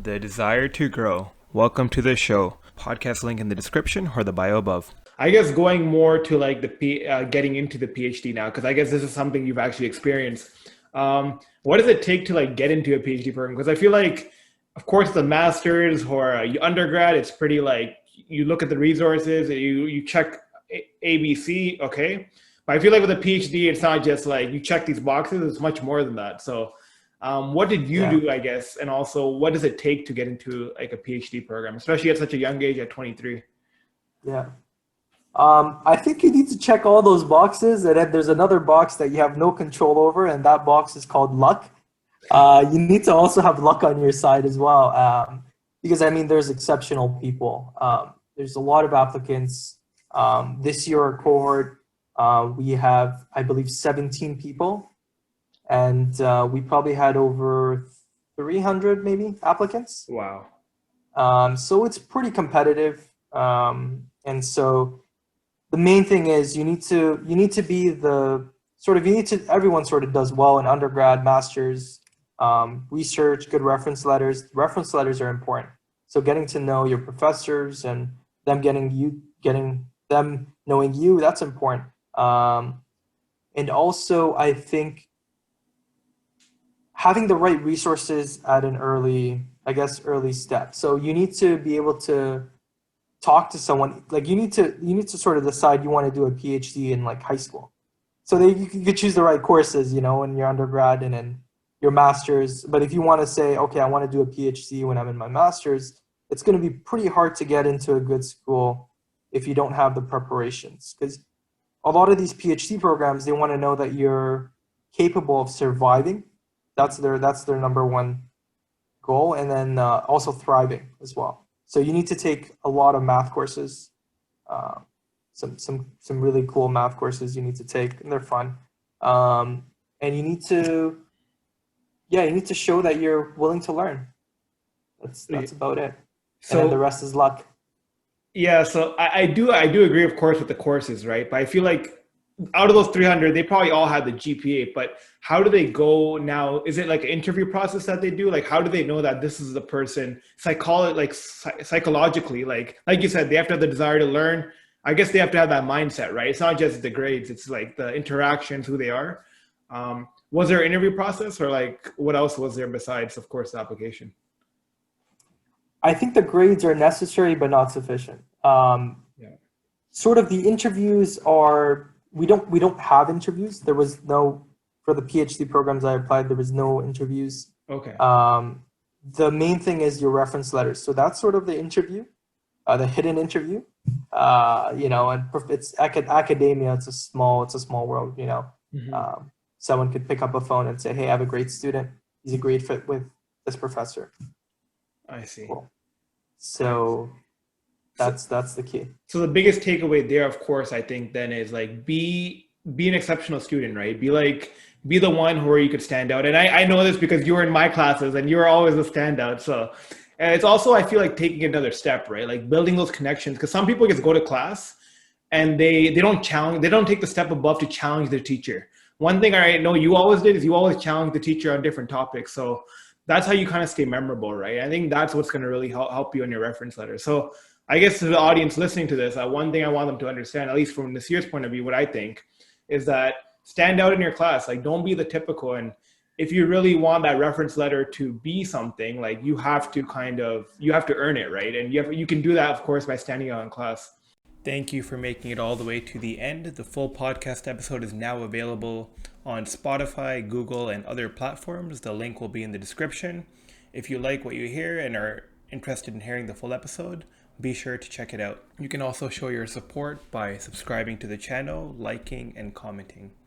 the desire to grow. Welcome to the show. Podcast link in the description or the bio above. I guess going more to like getting into the PhD now, because I guess this is something you've actually experienced. What does it take to like get into a PhD program? Because I feel like, of course, the master's or undergrad, it's pretty like you look at the resources, you check ABC, okay. But I feel like with a PhD, it's not just like you check these boxes; it's much more than that. So, what did you Yeah, do, I guess, and also what does it take to get into like a PhD program, especially at such a young age, at 23? yeah. I think you need to check all those boxes, and then there's another box that you have no control over, and that box is called luck. You need to also have luck on your side as well, because I mean, there's exceptional people. There's a lot of applicants. This year, our cohort, we have, I believe, 17 people, and we probably had over 300 maybe applicants. Wow. So it's pretty competitive, and so the main thing is you need to be the sort of you need to everyone sort of does well in undergrad, masters, research, good reference letters. Reference letters are important. So getting to know your professors and getting them knowing you, that's important. And also, I think having the right resources at an early step. So you need to be able to talk to someone. Like you need to sort of decide you want to do a PhD in like high school. So that you could choose the right courses, in your undergrad and in your master's. But if you want to say, okay, I want to do a PhD when I'm in my master's, it's going to be pretty hard to get into a good school if you don't have the preparations. Because a lot of these PhD programs, they want to know that you're capable of surviving. That's their number one goal, and then also thriving as well. So you need to take a lot of math courses, uh, some really cool math courses you need to take, and they're fun. And you need to show that you're willing to learn. That's about it, and then the So rest is luck. yeah, so I do agree, of course, with the courses, right? But I feel like out of those 300, they probably all had the GPA. But how do they go now? Is it like an interview process that they do? Like, how do they know that this is the person? Psychologically, like you said, they have to have the desire to learn. I guess they have to have that mindset, right? It's not just the grades; it's like the interactions, who they are. Was there an interview process, or like what else was there besides, of course, the application? I think the grades are necessary but not sufficient. Yeah. Sort of the interviews are we don't have interviews. There was no For the PhD programs I applied. There was no interviews. Okay. Um, the main thing is your reference letters. So that's sort of the interview, the hidden interview. And academia. It's a small world. Hmm. Someone could pick up a phone and say, "Hey, I have a great student. He's a great fit with this professor." I see. Cool. I see. So So, that's the key. So the biggest takeaway there, of course, I think then is like be an exceptional student, right? Be the one where you could stand out. And I know this because you were in my classes and you were always a standout. So and it's also I feel like taking another step, right? Like building those connections. Because some people just go to class and they don't take the step above to challenge their teacher. One thing I know you always did is you always challenge the teacher on different topics. So that's how you kind of stay memorable, right? I think that's what's going to really help you in your reference letter. So I guess to the audience listening to this, one thing I want them to understand, at least from Nasir's point of view, what I think is that stand out in your class. Like, don't be the typical. And if you really want that reference letter to be something, like you have to earn it, right? And you can do that, of course, by standing out in class. Thank you for making it all the way to the end. The full podcast episode is now available on Spotify, Google, and other platforms. The link will be in the description. If you like what you hear and are interested in hearing the full episode, be sure to check it out. You can also show your support by subscribing to the channel, liking, and commenting.